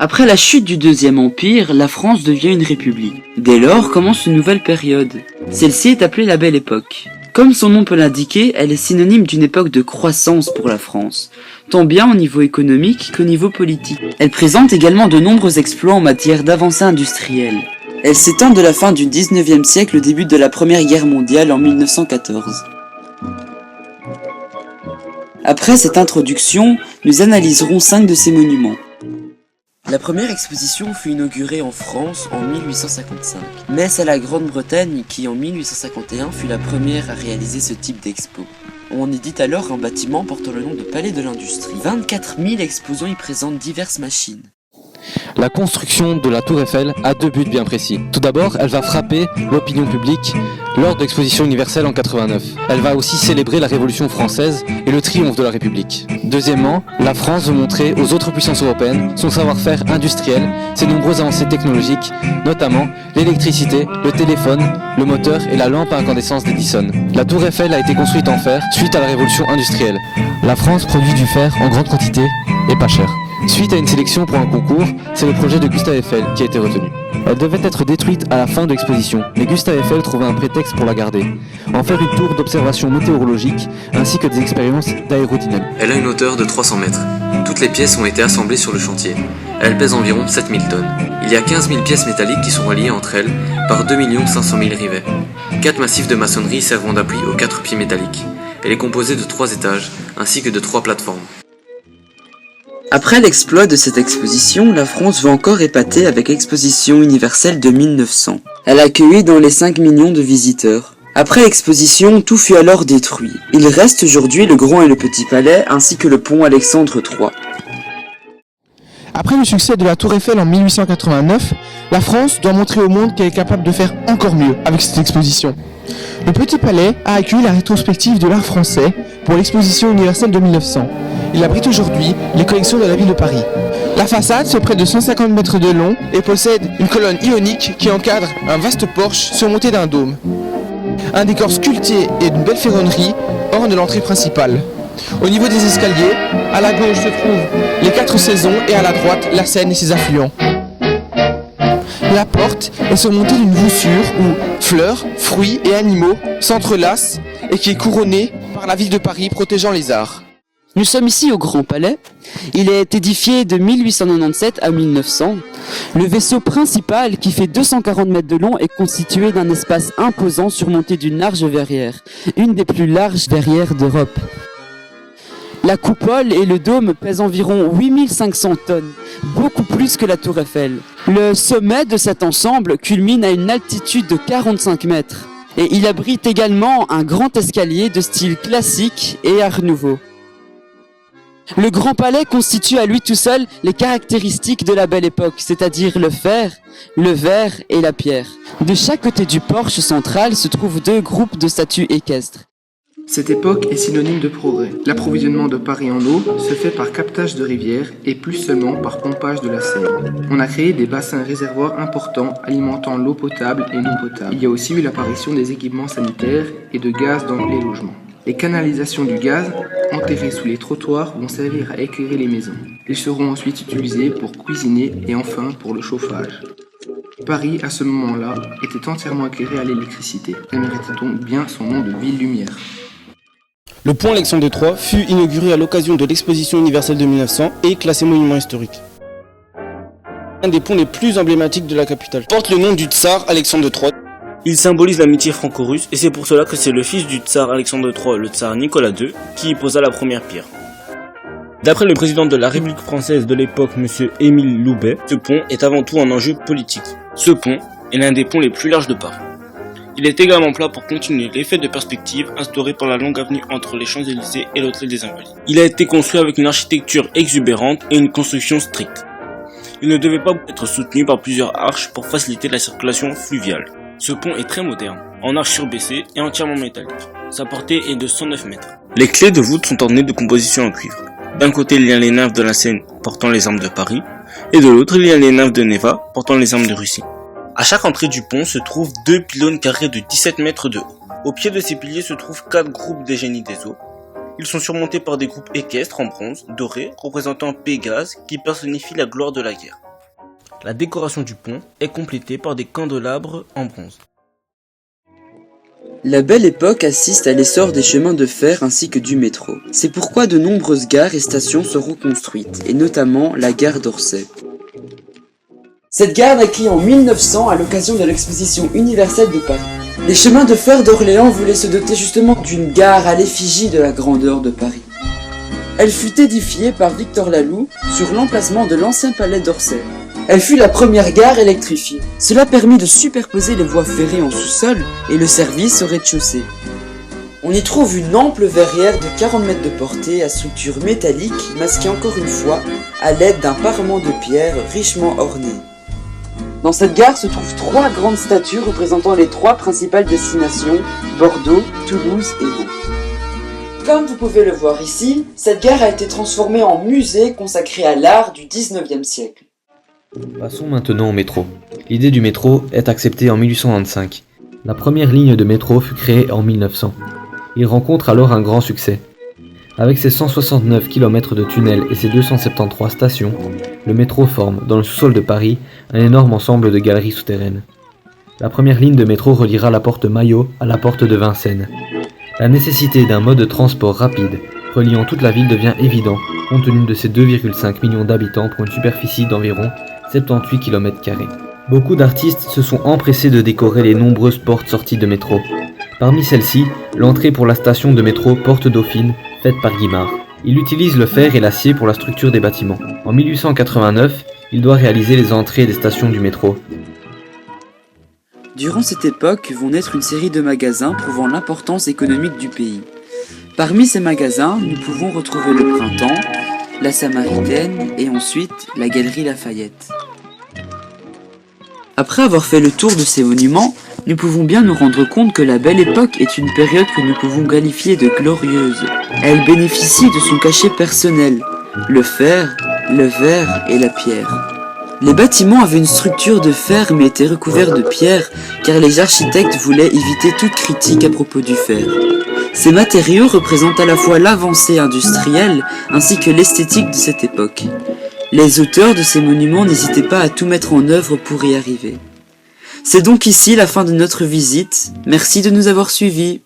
Après la chute du Deuxième Empire, la France devient une république. Dès lors commence une nouvelle période. Celle-ci est appelée la Belle Époque. Comme son nom peut l'indiquer, elle est synonyme d'une époque de croissance pour la France, tant bien au niveau économique qu'au niveau politique. Elle présente également de nombreux exploits en matière d'avancée industrielle. Elle s'étend de la fin du 19e siècle au début de la Première Guerre mondiale en 1914. Après cette introduction, nous analyserons 5 de ces monuments. La première exposition fut inaugurée en France en 1855, mais c'est la Grande-Bretagne qui en 1851 fut la première à réaliser ce type d'expo. On y dit alors un bâtiment portant le nom de Palais de l'Industrie. 24 000 exposants y présentent diverses machines. La construction de la Tour Eiffel a 2 buts bien précis. Tout d'abord, elle va frapper l'opinion publique lors de l'exposition universelle en 89. Elle va aussi célébrer la Révolution française et le triomphe de la République. Deuxièmement, la France veut montrer aux autres puissances européennes son savoir-faire industriel, ses nombreuses avancées technologiques, notamment l'électricité, le téléphone, le moteur et la lampe à incandescence d'Edison. La Tour Eiffel a été construite en fer suite à la Révolution industrielle. La France produit du fer en grande quantité et pas cher. Suite à une sélection pour un concours, c'est le projet de Gustave Eiffel qui a été retenu. Elle devait être détruite à la fin de l'exposition, mais Gustave Eiffel trouvait un prétexte pour la garder. En faire une tour d'observation météorologique, ainsi que des expériences d'aérodynamique. Elle a une hauteur de 300 mètres. Toutes les pièces ont été assemblées sur le chantier. Elle pèse environ 7000 tonnes. Il y a 15 000 pièces métalliques qui sont reliées entre elles par 2 500 000 rivets. 4 massifs de maçonnerie servant d'appui aux 4 pieds métalliques. Elle est composée de 3 étages, ainsi que de 3 plateformes. Après l'exploit de cette exposition, la France veut encore épater avec l'exposition universelle de 1900. Elle a accueilli dans les 5 millions de visiteurs. Après l'exposition, tout fut alors détruit. Il reste aujourd'hui le Grand et le Petit Palais, ainsi que le pont Alexandre III. Après le succès de la Tour Eiffel en 1889, la France doit montrer au monde qu'elle est capable de faire encore mieux avec cette exposition. Le Petit Palais a accueilli la rétrospective de l'art français pour l'exposition universelle de 1900. Il abrite aujourd'hui les collections de la ville de Paris. La façade fait près de 150 mètres de long et possède une colonne ionique qui encadre un vaste porche surmonté d'un dôme. Un décor sculpté et d'une belle ferronnerie orne l'entrée principale. Au niveau des escaliers, à la gauche se trouvent les 4 saisons et à la droite la Seine et ses affluents. La porte est surmontée d'une voussure où fleurs, fruits et animaux s'entrelacent et qui est couronnée par la ville de Paris protégeant les arts. Nous sommes ici au Grand Palais. Il est édifié de 1897 à 1900. Le vaisseau principal, qui fait 240 mètres de long, est constitué d'un espace imposant surmonté d'une large verrière, une des plus larges verrières d'Europe. La coupole et le dôme pèsent environ 8500 tonnes, beaucoup plus que la Tour Eiffel. Le sommet de cet ensemble culmine à une altitude de 45 mètres. Et il abrite également un grand escalier de style classique et art nouveau. Le Grand Palais constitue à lui tout seul les caractéristiques de la Belle Époque, c'est-à-dire le fer, le verre et la pierre. De chaque côté du porche central se trouvent 2 groupes de statues équestres. Cette époque est synonyme de progrès. L'approvisionnement de Paris en eau se fait par captage de rivières et plus seulement par pompage de la Seine. On a créé des bassins réservoirs importants alimentant l'eau potable et non potable. Il y a aussi eu l'apparition des équipements sanitaires et de gaz dans les logements. Les canalisations du gaz, enterrées sous les trottoirs, vont servir à éclairer les maisons. Ils seront ensuite utilisés pour cuisiner et enfin pour le chauffage. Paris, à ce moment-là, était entièrement éclairé à l'électricité. Elle méritait donc bien son nom de ville-lumière. Le pont Alexandre III fut inauguré à l'occasion de l'exposition universelle de 1900 et classé monument historique. Un des ponts les plus emblématiques de la capitale porte le nom du tsar Alexandre III. Il symbolise l'amitié franco-russe et c'est pour cela que c'est le fils du tsar Alexandre III, le tsar Nicolas II, qui y posa la première pierre. D'après le président de la République française de l'époque, M. Émile Loubet, ce pont est avant tout un enjeu politique. Ce pont est l'un des ponts les plus larges de Paris. Il est également plat pour continuer l'effet de perspective instauré par la longue avenue entre les Champs-Élysées et l'Hôtel des Invalides. Il a été construit avec une architecture exubérante et une construction stricte. Il ne devait pas être soutenu par plusieurs arches pour faciliter la circulation fluviale. Ce pont est très moderne, en arche surbaissée et entièrement métallique. Sa portée est de 109 mètres. Les clés de voûte sont ornées de compositions en cuivre. D'un côté, il y a les nymphes de la Seine portant les armes de Paris, et de l'autre, il y a les nymphes de Neva portant les armes de Russie. À chaque entrée du pont se trouvent 2 pylônes carrés de 17 mètres de haut. Au pied de ces piliers se trouvent 4 groupes des génies des eaux. Ils sont surmontés par des groupes équestres en bronze, dorés, représentant Pégase, qui personnifie la gloire de la guerre. La décoration du pont est complétée par des candélabres en bronze. La Belle Époque assiste à l'essor des chemins de fer ainsi que du métro. C'est pourquoi de nombreuses gares et stations seront construites, et notamment la gare d'Orsay. Cette gare naquit en 1900 à l'occasion de l'exposition universelle de Paris. Les chemins de fer d'Orléans voulaient se doter justement d'une gare à l'effigie de la grandeur de Paris. Elle fut édifiée par Victor Laloux sur l'emplacement de l'ancien palais d'Orsay. Elle fut la première gare électrifiée. Cela permit de superposer les voies ferrées en sous-sol et le service au rez-de-chaussée. On y trouve une ample verrière de 40 mètres de portée à structure métallique masquée encore une fois à l'aide d'un parement de pierre richement orné. Dans cette gare se trouvent 3 grandes statues représentant les 3 principales destinations, Bordeaux, Toulouse et Meaux. Comme vous pouvez le voir ici, cette gare a été transformée en musée consacré à l'art du 19e siècle. Passons maintenant au métro. L'idée du métro est acceptée en 1825. La première ligne de métro fut créée en 1900. Il rencontre alors un grand succès. Avec ses 169 km de tunnels et ses 273 stations, le métro forme, dans le sous-sol de Paris, un énorme ensemble de galeries souterraines. La première ligne de métro reliera la porte Maillot à la porte de Vincennes. La nécessité d'un mode de transport rapide, reliant toute la ville devient évident, compte tenu de ses 2,5 millions d'habitants pour une superficie d'environ 78 km². Beaucoup d'artistes se sont empressés de décorer les nombreuses portes sorties de métro. Parmi celles-ci, l'entrée pour la station de métro Porte Dauphine, faite par Guimard. Il utilise le fer et l'acier pour la structure des bâtiments. En 1889, il doit réaliser les entrées des stations du métro. Durant cette époque vont naître une série de magasins prouvant l'importance économique du pays. Parmi ces magasins, nous pouvons retrouver le Printemps, la Samaritaine et ensuite la Galerie Lafayette. Après avoir fait le tour de ces monuments, nous pouvons bien nous rendre compte que la Belle Époque est une période que nous pouvons qualifier de glorieuse. Elle bénéficie de son cachet personnel, le fer, le verre et la pierre. Les bâtiments avaient une structure de fer mais étaient recouverts de pierre car les architectes voulaient éviter toute critique à propos du fer. Ces matériaux représentent à la fois l'avancée industrielle ainsi que l'esthétique de cette époque. Les auteurs de ces monuments n'hésitaient pas à tout mettre en œuvre pour y arriver. C'est donc ici la fin de notre visite. Merci de nous avoir suivis.